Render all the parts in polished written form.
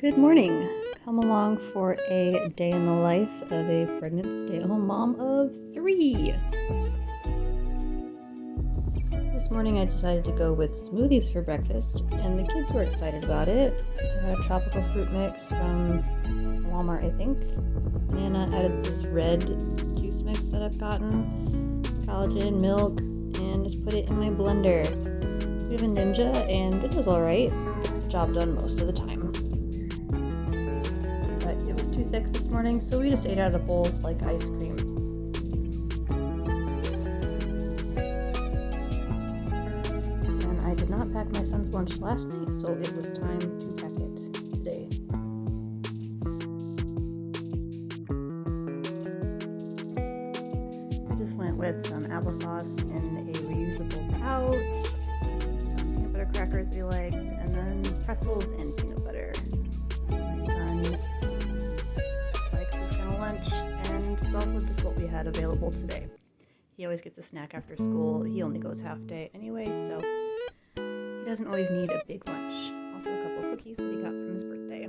Good morning. Come along for a day in the life of a pregnant stay-at-home mom of 3. This morning I decided to go with smoothies for breakfast, and the kids were excited about it. I got a tropical fruit mix from Walmart, I think. Nana added this red juice mix that I've gotten, collagen, milk, and just put it in my blender. We have a Ninja, and it was alright. Gets the job done most of the time. But it was too thick this morning, so we just ate out of bowls like ice cream. And I did not pack my son's lunch last night, so it was time to pack it today. I just went with some applesauce in a reusable pouch, some peanut butter crackers he likes, and then pretzels and peanut butter. My son likes this kind of lunch, and it's also just what we had available today. He always gets a snack after school. He only goes half day anyway, so he doesn't always need a big lunch. Also a couple of cookies that he got from his birthday.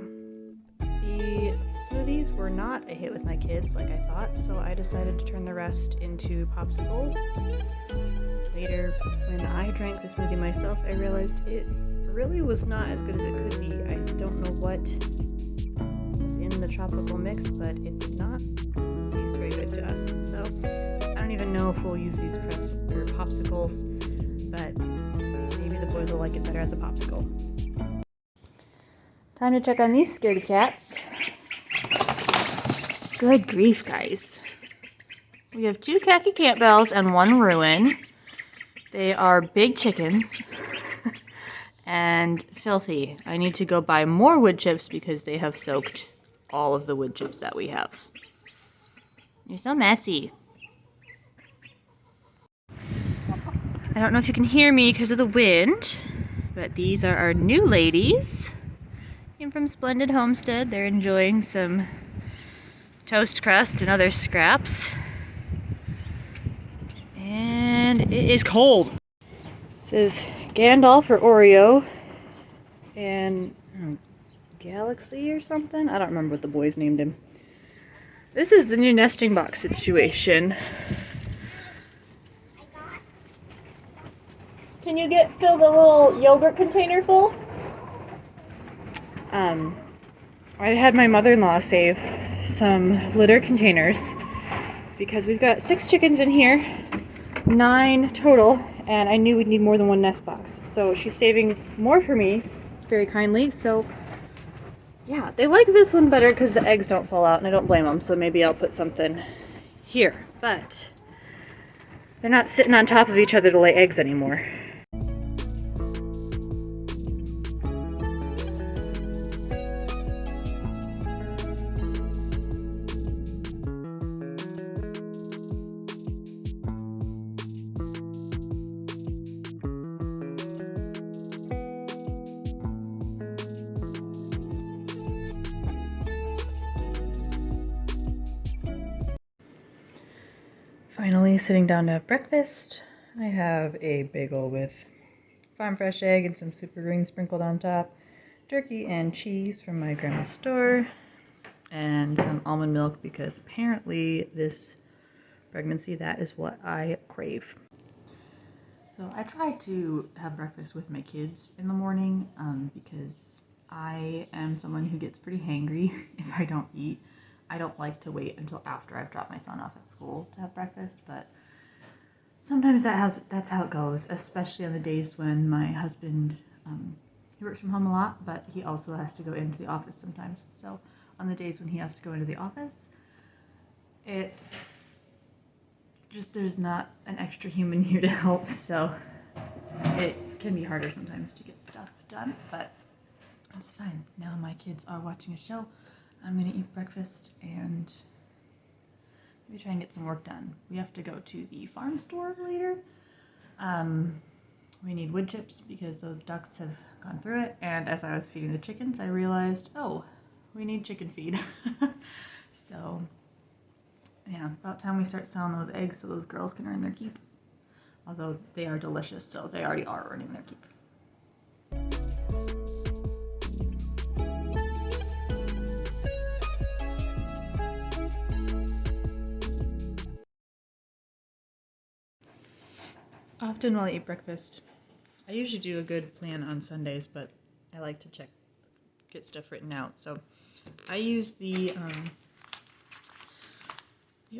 The smoothies were not a hit with my kids like I thought, so I decided to turn the rest into popsicles. Later, when I drank the smoothie myself, I realized it really was not as good as it could be. I don't know what was in the tropical mix, but it did not taste very good to us. So I don't even know if we'll use these popsicles, but maybe the boys will like it better as a popsicle. Time to check on these scaredy cats. Good grief, guys. We have 2 khaki Campbells and 1 Ruin. They are big chickens and filthy. I need to go buy more wood chips because they have soaked all of the wood chips that we have. You're so messy. I don't know if you can hear me because of the wind, but these are our new ladies. Came from Splendid Homestead. They're enjoying some toast crust and other scraps. And it is cold. This is Gandalf or Oreo and Galaxy or something. I don't remember what the boys named him. This is the new nesting box situation. Can you fill the little yogurt container full? I had my mother-in-law save some litter containers because we've got 6 chickens in here, 9 total, and I knew we'd need more than 1 nest box. So she's saving more for me, very kindly. So yeah, they like this one better because the eggs don't fall out, and I don't blame them. So maybe I'll put something here, but they're not sitting on top of each other to lay eggs anymore. Finally sitting down to have breakfast. I have a bagel with farm fresh egg and some super green sprinkled on top, turkey and cheese from my grandma's store, and some almond milk because apparently this pregnancy, that is what I crave. So I try to have breakfast with my kids in the morning because I am someone who gets pretty hangry if I don't eat. I don't like to wait until after I've dropped my son off at school to have breakfast, but sometimes that's how it goes, especially on the days when my husband, he works from home a lot, but he also has to go into the office sometimes. So on the days when he has to go into the office, it's just there's not an extra human here to help, so it can be harder sometimes to get stuff done, but it's fine. Now my kids are watching a show. I'm gonna eat breakfast and maybe try and get some work done. We have to go to the farm store later. We need wood chips because those ducks have gone through it. And as I was feeding the chickens, I realized, oh, we need chicken feed. So yeah, about time we start selling those eggs so those girls can earn their keep. Although they are delicious, so they already are earning their keep. Often while I eat breakfast, I usually do a good plan on Sundays, but I like to get stuff written out. So I use the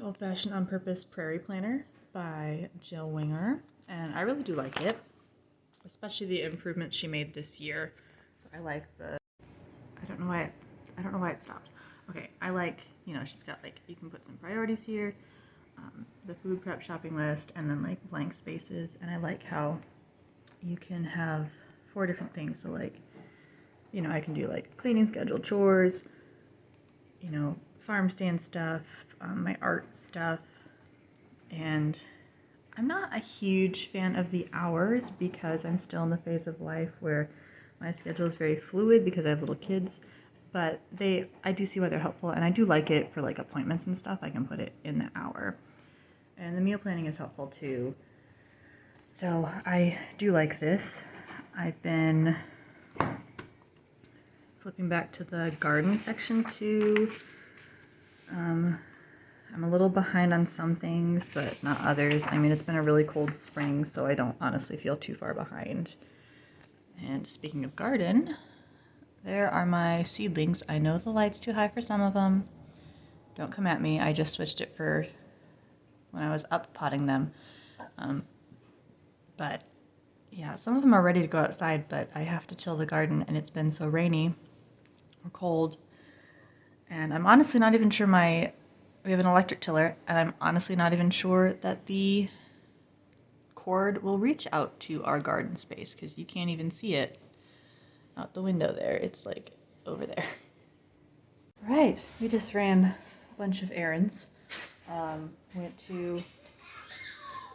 old-fashioned on-purpose prairie planner by Jill Winger, and I really do like it, especially the improvements she made this year. So I like the, I don't know why it stopped. Okay, I like, she's got like, you can put some priorities here, the food prep shopping list, and then like blank spaces. And I like how you can have 4 different things. So like, I can do like cleaning schedule, chores, farm stand stuff, my art stuff. And I'm not a huge fan of the hours because I'm still in the phase of life where my schedule is very fluid because I have little kids. But I do see why they're helpful, and I do like it for like appointments and stuff. I can put it in the hour. And the meal planning is helpful too. So I do like this. I've been flipping back to the garden section too. I'm a little behind on some things, but not others. I mean, it's been a really cold spring, so I don't honestly feel too far behind. And speaking of garden, there are my seedlings. I know the light's too high for some of them. Don't come at me. I just switched it for when I was up potting them. But yeah, some of them are ready to go outside, but I have to till the garden, and it's been so rainy or cold. And I'm honestly not even sure we have an electric tiller, and I'm honestly not even sure that the cord will reach out to our garden space because you can't even see it out the window there. It's like over there. Right, we just ran a bunch of errands. Went to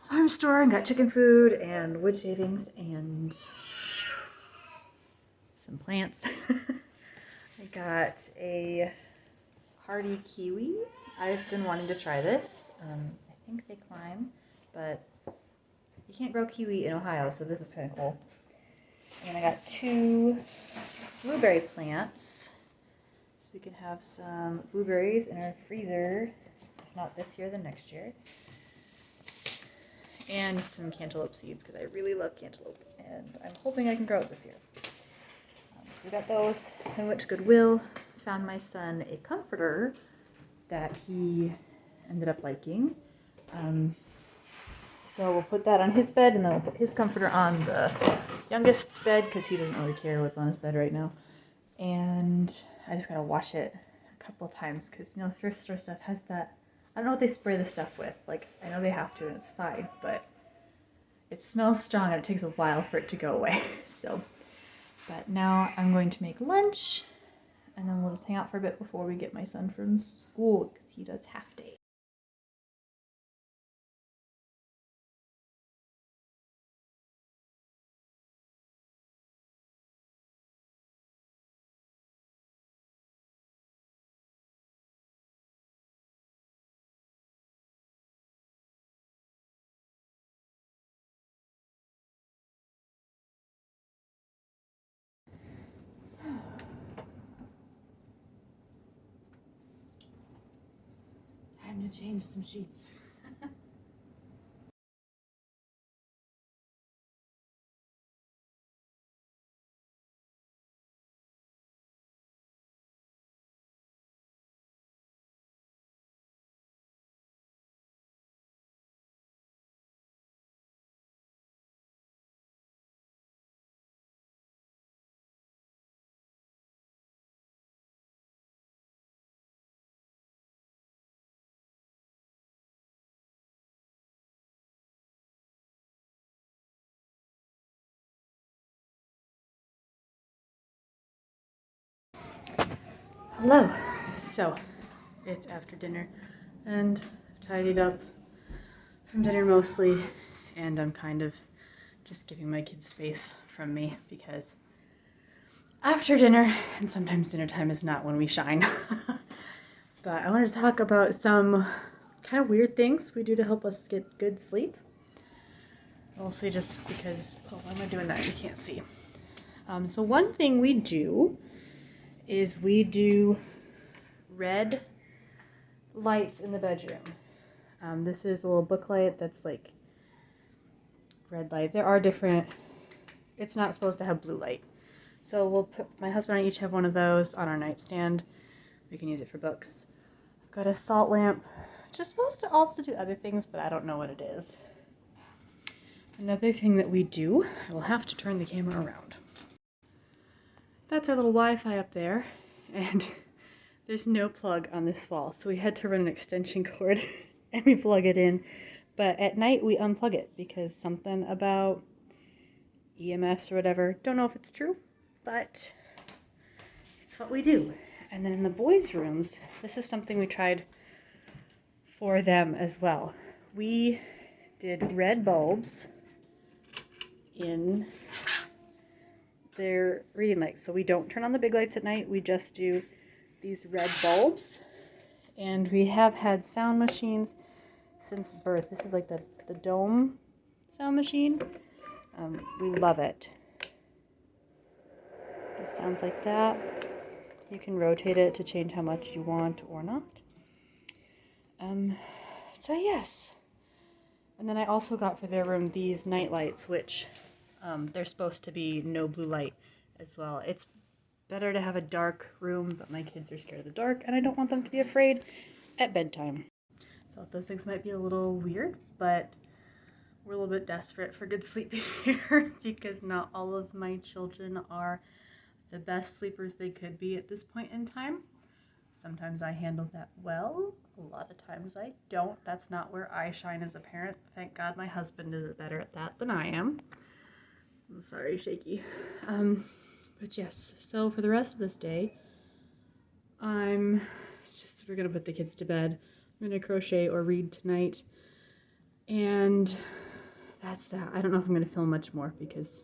farm store and got chicken food and wood shavings and some plants. I got a hardy kiwi. I've been wanting to try this. I think they climb, but you can't grow kiwi in Ohio, so this is kind of cool. And I got 2 blueberry plants, so we can have some blueberries in our freezer, if not this year, then next year. And some cantaloupe seeds, because I really love cantaloupe, and I'm hoping I can grow it this year. So we got those. Then we went to Goodwill, found my son a comforter that he ended up liking. So we'll put that on his bed, and then we'll put his comforter on the youngest's bed because he doesn't really care what's on his bed right now. And I just gotta wash it a couple of times because thrift store stuff has that. I don't know what they spray the stuff with. Like, I know they have to, and it's fine, but it smells strong and it takes a while for it to go away. So, but now I'm going to make lunch, and then we'll just hang out for a bit before we get my son from school because he does half day. Time to change some sheets. Hello. So, it's after dinner, and I've tidied up from dinner mostly, and I'm kind of just giving my kids space from me because after dinner, and sometimes dinner time is not when we shine. But I wanted to talk about some kind of weird things we do to help us get good sleep. Mostly just because, why am I doing that? You can't see. So one thing we do is we do red lights in the bedroom. This is a little book light that's like red light. There are different, it's not supposed to have blue light. So we'll put, my husband and I each have one of those on our nightstand. We can use it for books. I've got a salt lamp, which is supposed to also do other things, but I don't know what it is. Another thing that we do, I will have to turn the camera around. That's our little Wi-Fi up there, and there's no plug on this wall, so we had to run an extension cord and we plug it in. But at night we unplug it because something about EMFs or whatever, don't know if it's true, but it's what we do. And then in the boys' rooms, this is something we tried for them as well. We did red bulbs in their reading lights. So we don't turn on the big lights at night, we just do these red bulbs. And we have had sound machines since birth. This is like the dome sound machine. We love it. It sounds like that. You can rotate it to change how much you want or not. So yes. And then I also got for their room these night lights, which they're supposed to be no blue light as well. It's better to have a dark room, but my kids are scared of the dark and I don't want them to be afraid at bedtime. So those things might be a little weird, but we're a little bit desperate for good sleep here because not all of my children are the best sleepers they could be at this point in time. Sometimes I handle that well, a lot of times I don't. That's not where I shine as a parent. Thank God my husband is better at that than I am. I'm sorry, shaky. But yes, so for the rest of this day, we're gonna put the kids to bed. I'm gonna crochet or read tonight. And that's that. I don't know if I'm gonna film much more because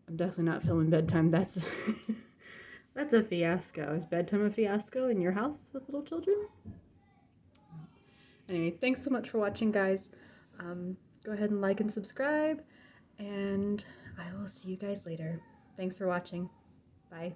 I'm definitely not filming bedtime. That's that's a fiasco. Is bedtime a fiasco in your house with little children? Anyway, thanks so much for watching, guys. Go ahead and like and subscribe, and I will see you guys later. Thanks for watching. Bye.